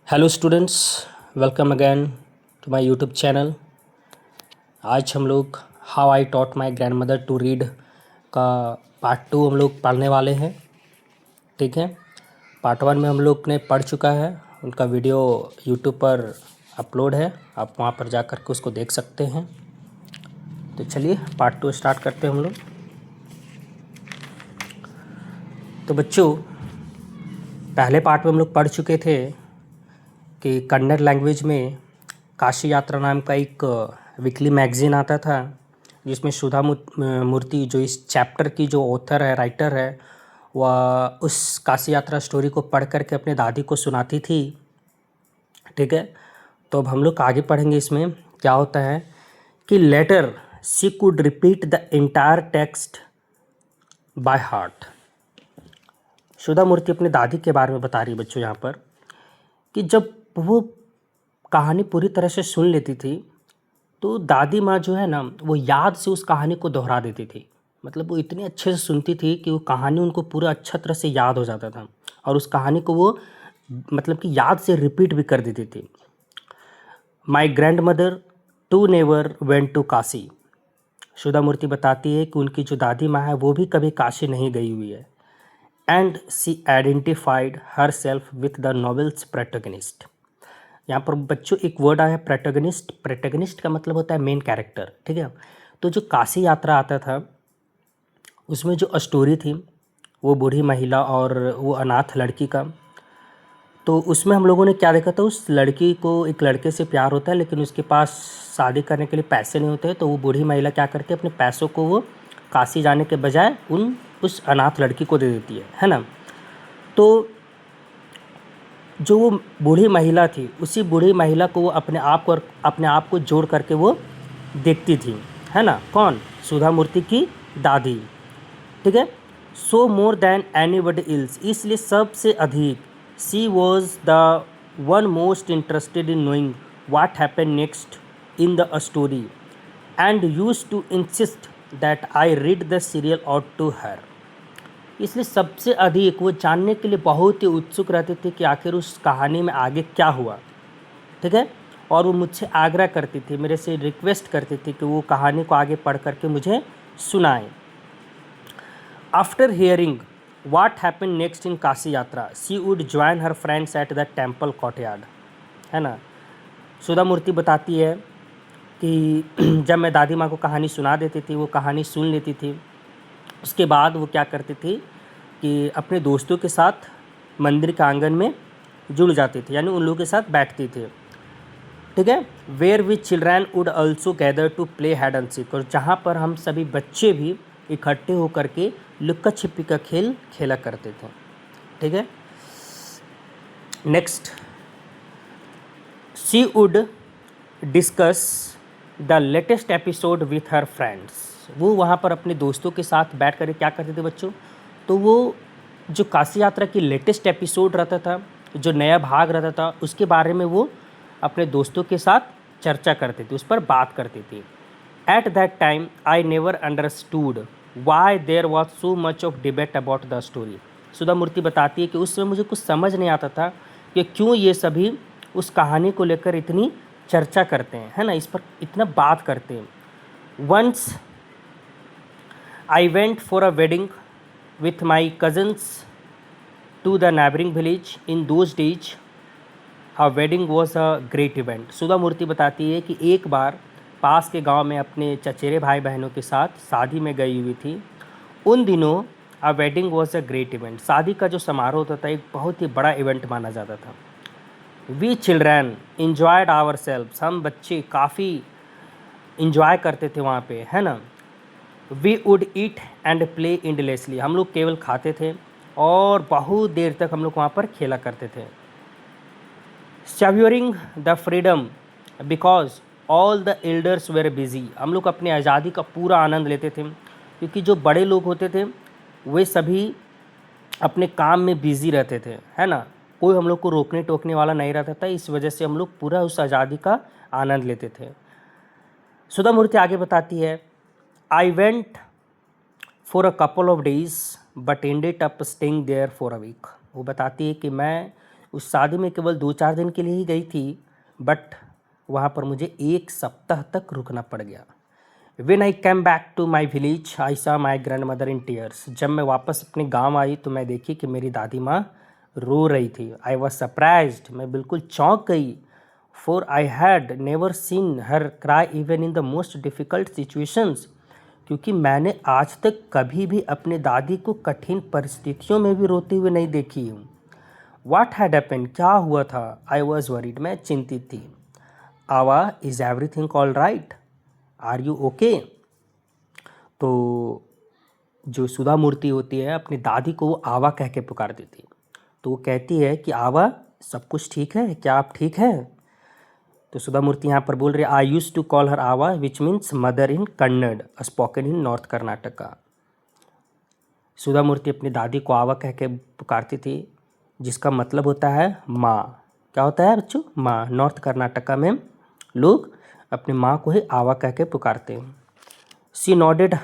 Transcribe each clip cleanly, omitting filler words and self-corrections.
Hello students, welcome again to my YouTube channel. आज हम लोग how I taught my grandmother to read का part 2 हम लोग पढ़ने वाले हैं। ठीक है, पार्ट 1 में हम लोग ने पढ़ चुका है, उनका वीडियो यूट्यूब पर अपलोड है, आप वहाँ पर जा कर के उसको देख सकते हैं। तो चलिए पार्ट 2 स्टार्ट करते हैं हम लोग। तो बच्चों, पहले पार्ट में हम लोग पढ़ चुके थे कि कन्नड़ लैंग्वेज में काशी यात्रा नाम का एक वीकली मैगज़ीन आता था, जिसमें सुधा मूर्ति जो इस चैप्टर की जो ऑथर है, राइटर है, वह उस काशी यात्रा स्टोरी को पढ़ कर के अपने दादी को सुनाती थी। ठीक है, तो अब हम लोग आगे पढ़ेंगे। इसमें क्या होता है कि later she could repeat the entire text by heart. Sudha Murthy अपनी दादी के बारे में बता रही है बच्चों यहाँ पर कि जब वो कहानी पूरी तरह से सुन लेती थी तो दादी माँ जो है ना, वो याद से उस कहानी को दोहरा देती थी। मतलब वो इतनी अच्छे से सुनती थी कि वो कहानी उनको पूरा अच्छा तरह से याद हो जाता था, और उस कहानी को वो मतलब कि याद से रिपीट भी कर देती थी। My grandmother too never went to Kashi. Sudha Murthy बताती है कि उनकी जो दादी माँ है वो भी कभी काशी नहीं गई हुई है। And she identified herself with the novel's protagonist. यहाँ पर बच्चों एक वर्ड आया है प्रोटैगनिस्ट। प्रोटैगनिस्ट का मतलब होता है मेन कैरेक्टर। ठीक है, तो जो काशी यात्रा आता था उसमें जो स्टोरी थी वो बूढ़ी महिला और वो अनाथ लड़की का। तो उसमें हम लोगों ने क्या देखा था, उस लड़की को एक लड़के से प्यार होता है, लेकिन उसके पास शादी करने के लिए पैसे नहीं होते हैं। तो वो बूढ़ी महिला क्या करती है, अपने पैसों को वो काशी जाने के बजाय उस अनाथ लड़की को दे देती है ना। तो जो वो बूढ़ी महिला थी, उसी बूढ़ी महिला को वो अपने आप को जोड़ करके वो देखती थी, है ना। कौन? सुधा मूर्ति की दादी। ठीक है, so more than anybody else, इसलिए सबसे अधिक she was the one most interested in knowing what happen next in the story and used to insist that I read the serial out to her. इसलिए सबसे अधिक वो जानने के लिए बहुत ही उत्सुक रहते थे कि आखिर उस कहानी में आगे क्या हुआ। ठीक है, और वो मुझसे आग्रह करती थी, मेरे से रिक्वेस्ट करती थी कि वो कहानी को आगे पढ़ करके मुझे सुनाएं। After hearing what happen next in Kashi Yatra she would join her friends at the temple courtyard, है ना। सुधा मूर्ति बताती है कि जब मैं दादी माँ को कहानी सुना देती थी, वो कहानी सुन लेती थी, उसके बाद वो क्या करती थी कि अपने दोस्तों के साथ मंदिर के आंगन में जुड़ जाती थी, यानी उन लोगों के साथ बैठती थी। ठीक है, where we children would also gather to play hide and seek, और जहाँ पर हम सभी बच्चे भी इकट्ठे होकर के लुक्का छिपी का खेल खेला करते थे। ठीक है, next, she would discuss the latest episode with her friends. वो वहाँ पर अपने दोस्तों के साथ बैठ कर क्या करते थे बच्चों, तो वो जो काशी यात्रा की लेटेस्ट एपिसोड रहता था, जो नया भाग रहता था, उसके बारे में वो अपने दोस्तों के साथ चर्चा करते थे, उस पर बात करती थी। At that time I never understood why there was so much of debate about the story. Sudha Murthy बताती है कि उस समय मुझे कुछ समझ नहीं आता था कि क्यों ये सभी उस कहानी को लेकर इतनी चर्चा करते हैं, है ना, इस पर इतना बात करते हैं। Once I went for a wedding with my cousins to the neighboring village. In those days a wedding was a great event. सुधा मूर्ति बताती है कि एक बार पास के गांव में अपने चचेरे भाई बहनों के साथ शादी में गई हुई थी। उन दिनों a wedding was a great event, शादी का जो समारोह होता था एक बहुत ही बड़ा इवेंट माना जाता था। We children enjoyed ourselves, हम बच्चे काफ़ी इंजॉय करते थे वहाँ पे, है ना। We would eat and play endlessly, हम लोग केवल खाते थे और बहुत देर तक हम लोग वहाँ पर खेला करते थे। Savouring the freedom because all the elders were busy, हम लोग अपनी आज़ादी का पूरा आनंद लेते थे, क्योंकि जो बड़े लोग होते थे वे सभी अपने काम में बिजी रहते थे, है ना। कोई हम लोग को रोकने टोकने वाला नहीं रहता था, इस वजह से हम लोग पूरा उस आज़ादी का आनंद लेते थे। सुधा मूर्ति आगे बताती है, I went for a couple of days but ended up staying there for a week. वो बताती है कि मैं उस शादी में केवल 2-4 दिन के लिए ही गई थी, बट वहाँ पर मुझे 1 सप्ताह तक रुकना पड़ गया। When I came back to my village, I saw my grandmother in tears. जब मैं वापस अपने गांव आई तो मैं देखी कि मेरी दादी माँ रो रही थी। I was surprised. मैं बिल्कुल चौंक गई। For I had never seen her cry even in the most difficult situations. क्योंकि मैंने आज तक कभी भी अपने दादी को कठिन परिस्थितियों में भी रोते हुए नहीं देखी हूँ। What had happened? क्या हुआ था? I was worried. मैं चिंतित थी। आवा, is everything all right? Are you okay? तो जो सुधा मूर्ति होती है अपनी दादी को वो आवा कह के पुकारती थी। तो वो कहती है कि आवा, सब कुछ ठीक है, क्या आप ठीक हैं? तो सुधा मूर्ति यहाँ पर बोल रही है, I use to call her avva which means mother in Kannada, spoken in north Karnataka. Sudha Murthy अपनी दादी को आवा कह के पुकारती थी, जिसका मतलब होता है माँ। क्या होता है बच्चों? माँ। नॉर्थ कर्नाटका में लोग अपनी माँ को ही आवा कह के पुकारते हैं। She nodded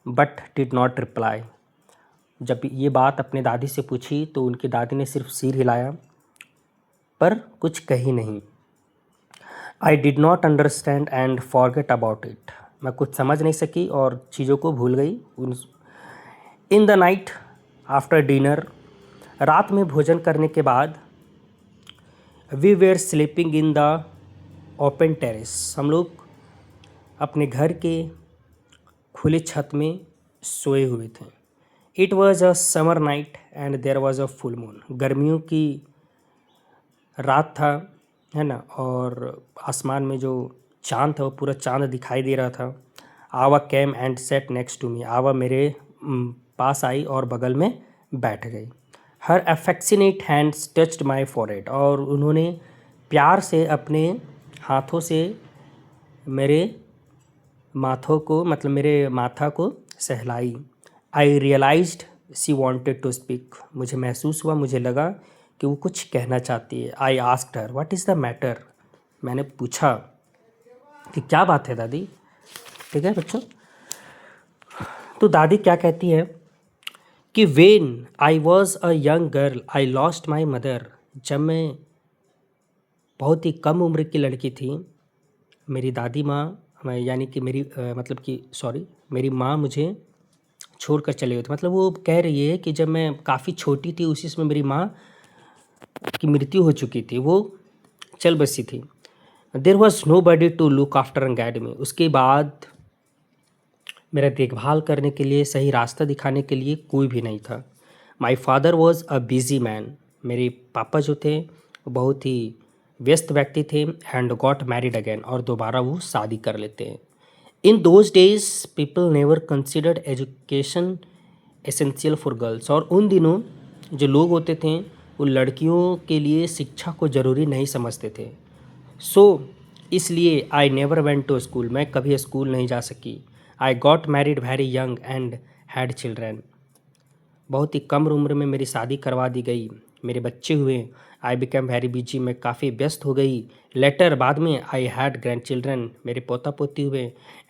but did not reply. जब ये बात अपनी दादी से पूछी तो उनकी दादी ने सिर्फ सिर हिलाया पर कुछ कही नहीं। I did not understand and forget about it. मैं कुछ समझ नहीं सकी और चीज़ों को भूल गई। In the night after dinner, रात में भोजन करने के बाद, we were sleeping in the open terrace. हम लोग अपने घर के खुले छत में सोए हुए थे। It was a summer night and there was a full moon. गर्मियों की रात था, है ना, और आसमान में जो चाँद था वो पूरा चाँद दिखाई दे रहा था। Avva came and sat next to me. Avva मेरे पास आई और बगल में बैठ गई। Her affectionate hands touched my forehead. और उन्होंने प्यार से अपने हाथों से मेरे माथों को, मतलब मेरे माथा को सहलाई। I realised she wanted to speak. मुझे महसूस हुआ, मुझे लगा कि वो कुछ कहना चाहती है। I asked her what is the matter. मैंने पूछा कि क्या बात है दादी। ठीक है बच्चों, तो दादी क्या कहती है कि when I was a young girl I lost my mother. जब मैं बहुत ही कम उम्र की लड़की थी, मेरी दादी माँ, यानी कि मेरी माँ मुझे छोड़कर चले गए थे। मतलब वो कह रही है कि जब मैं काफ़ी छोटी थी उसी समय मेरी माँ की मृत्यु हो चुकी थी, वो चल बसी थी। There was nobody to look after and guide me. उसके बाद मेरा देखभाल करने के लिए, सही रास्ता दिखाने के लिए कोई भी नहीं था। My father was a busy man. मेरे पापा जो थे वो बहुत ही व्यस्त व्यक्ति थे। And got married again. और दोबारा वो शादी कर लेते हैं। In those days people never considered education essential for girls. और उन दिनों जो लोग होते थे वो लड़कियों के लिए शिक्षा को ज़रूरी नहीं समझते थे। सो इसलिए I never went to school. मैं कभी स्कूल नहीं जा सकी। I got married very young and had children. बहुत ही कम उम्र में मेरी शादी करवा दी गई, मेरे बच्चे हुए। I become very busy. मैं काफ़ी व्यस्त हो गई। लेटर, बाद में, आई हैड ग्रैंड चिल्ड्रन। मेरे पोता पोती हुए।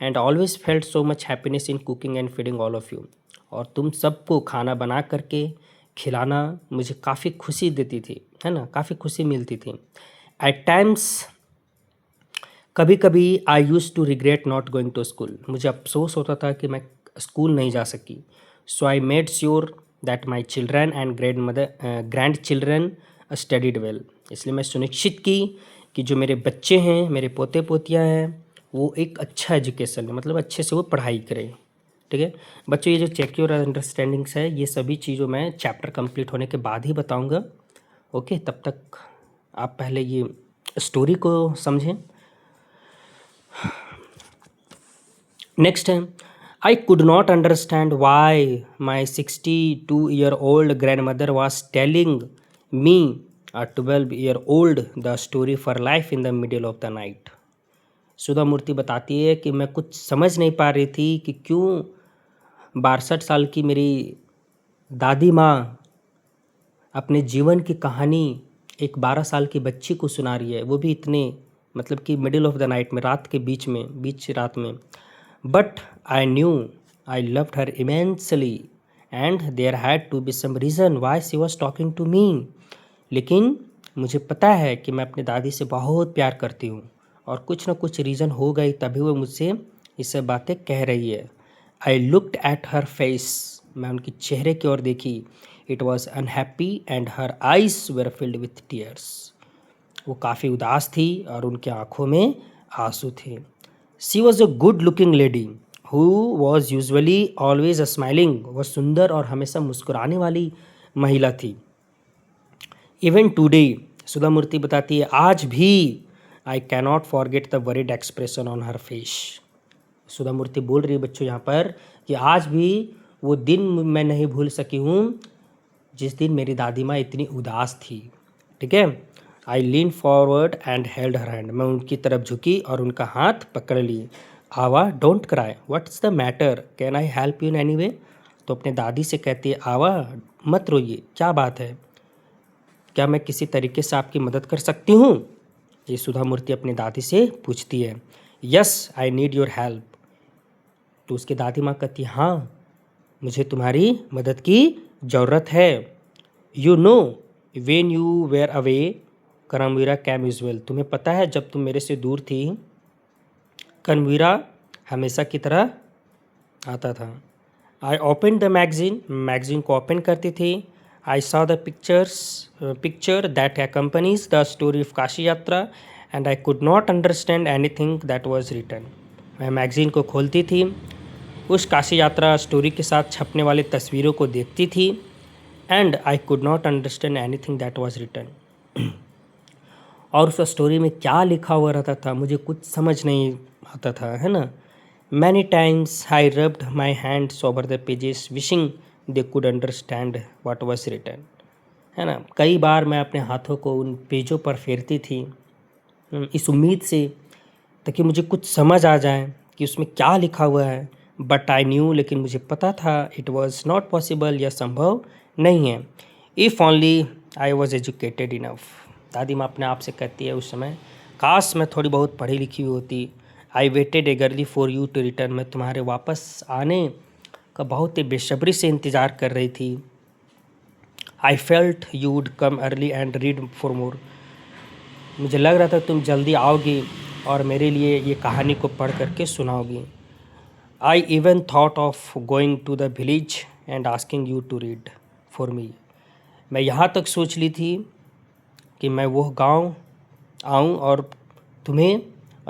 And always felt so much happiness in cooking and feeding all of you. और तुम सबको खाना बना करके खिलाना मुझे काफ़ी खुशी देती थी, है ना, काफ़ी खुशी मिलती थी। एट टाइम्स, कभी कभी, I use to regret not going to school. मुझे अफसोस होता था कि मैं स्कूल नहीं जा सकी। So I made sure that my children and grandchildren studied well. इसलिए मैं सुनिश्चित की कि जो मेरे बच्चे हैं, मेरे पोते पोतियाँ हैं, वो एक अच्छा एजुकेशन है, मतलब अच्छे से वो पढ़ाई करें। ठीक है बच्चों, ये जो चेक योर अंडरस्टैंडिंग्स है, ये सभी चीज़ों में चैप्टर कंप्लीट होने के बाद ही बताऊंगा। ओके, तब तक आप पहले ये स्टोरी को समझें। नेक्स्ट है, आई could not understand why my 62-year-old grandmother was telling me, a 12-year-old, the story for life in the middle of the night. सुधा मूर्ति बताती है कि मैं कुछ समझ नहीं पा रही थी कि क्यों 62 साल की मेरी दादी माँ अपने जीवन की कहानी एक 12 साल की बच्ची को सुना रही है, वो भी इतने, मतलब कि मिडिल ऑफ द नाइट में, रात के बीच रात में। But I knew I loved her immensely and there had to be some reason why she was talking to me. लेकिन मुझे पता है कि मैं अपनी दादी से बहुत प्यार करती हूँ और कुछ न कुछ रीज़न हो गई तभी वो मुझसे ये सब बातें कह रही है। I looked at her face, मैं उनकी चेहरे की ओर देखी। It was unhappy and her eyes were filled with tears. वो काफ़ी उदास थी और उनकी आंखों में आंसू थे। She was a good looking lady who was usually always smiling. वह सुंदर और हमेशा मुस्कुराने वाली महिला थी। इवन टूडे, सुधा मूर्ति बताती है, आज भी I cannot forget the worried expression on her face. Sudha Murthy बोल रही है बच्चों यहाँ पर कि आज भी वो दिन मैं नहीं भूल सकी हूँ जिस दिन मेरी दादी माँ इतनी उदास थी। ठीक है। I lean forward and held her hand, मैं उनकी तरफ झुकी और उनका हाथ पकड़ ली। आवा don't cry, what's the matter, can I help you in any way. तो अपने दादी से कहती है, आवा मत रोइए, क्या बात है, क्या मैं किसी तरीके से आपकी मदद कर सकती हूँ। ये सुधा मूर्ति अपनी दादी से पूछती है। Yes I need your help. तो उसकी दादी माँ कहती है, हाँ मुझे तुम्हारी मदद की ज़रूरत है। You know when you were away Karmaveera came usual, तुम्हें पता है जब तुम मेरे से दूर थी करमवीरा हमेशा की तरह आता था। I open the magazine, magazine को ओपन करती थी। I saw the picture that accompanies the story of Kashi Yatra and I could not understand anything that was written. मैं मैगजीन को खोलती थी, उस काशी यात्रा स्टोरी के साथ छपने वाली तस्वीरों को देखती थी and I could not understand anything that was written. और उस स्टोरी में क्या लिखा हुआ रहता था मुझे कुछ समझ नहीं आता था, है ना। Many times I rubbed my hands over the pages wishing they could understand what was written, है ना। कई बार मैं अपने हाथों को उन पेजों पर फेरती थी इस उम्मीद से ताकि मुझे कुछ समझ आ जाए कि उसमें क्या लिखा हुआ है। बट आई न्यू, लेकिन मुझे पता था इट वॉज नॉट पॉसिबल, यह संभव नहीं है। If only I was educated enough. दादी माँ अपने आप से कहती है उस समय, काश मैं थोड़ी बहुत पढ़ी लिखी हुई होती। I waited eagerly for you to return, मैं तुम्हारे वापस आने का बहुत ही बेसब्री से इंतज़ार कर रही थी। I felt you would come early and read for more, मुझे लग रहा था तुम जल्दी आओगी और मेरे लिए ये कहानी को पढ़ करके सुनाओगी। I even thought of going to the village and asking you to read for me, मैं यहाँ तक सोच ली थी कि मैं वो गांव आऊँ और तुम्हें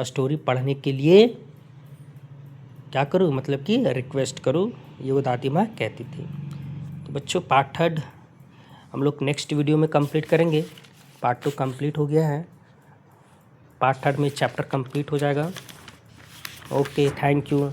स्टोरी पढ़ने के लिए क्या करूँ, मतलब कि रिक्वेस्ट करूँ, ये वो दादी माँ कहती थी। तो बच्चों पार्ट 3 हम लोग नेक्स्ट वीडियो में कंप्लीट करेंगे। पार्ट 2 कंप्लीट हो गया है, पार्ट 3 में चैप्टर कंप्लीट हो जाएगा। Okay, thank you.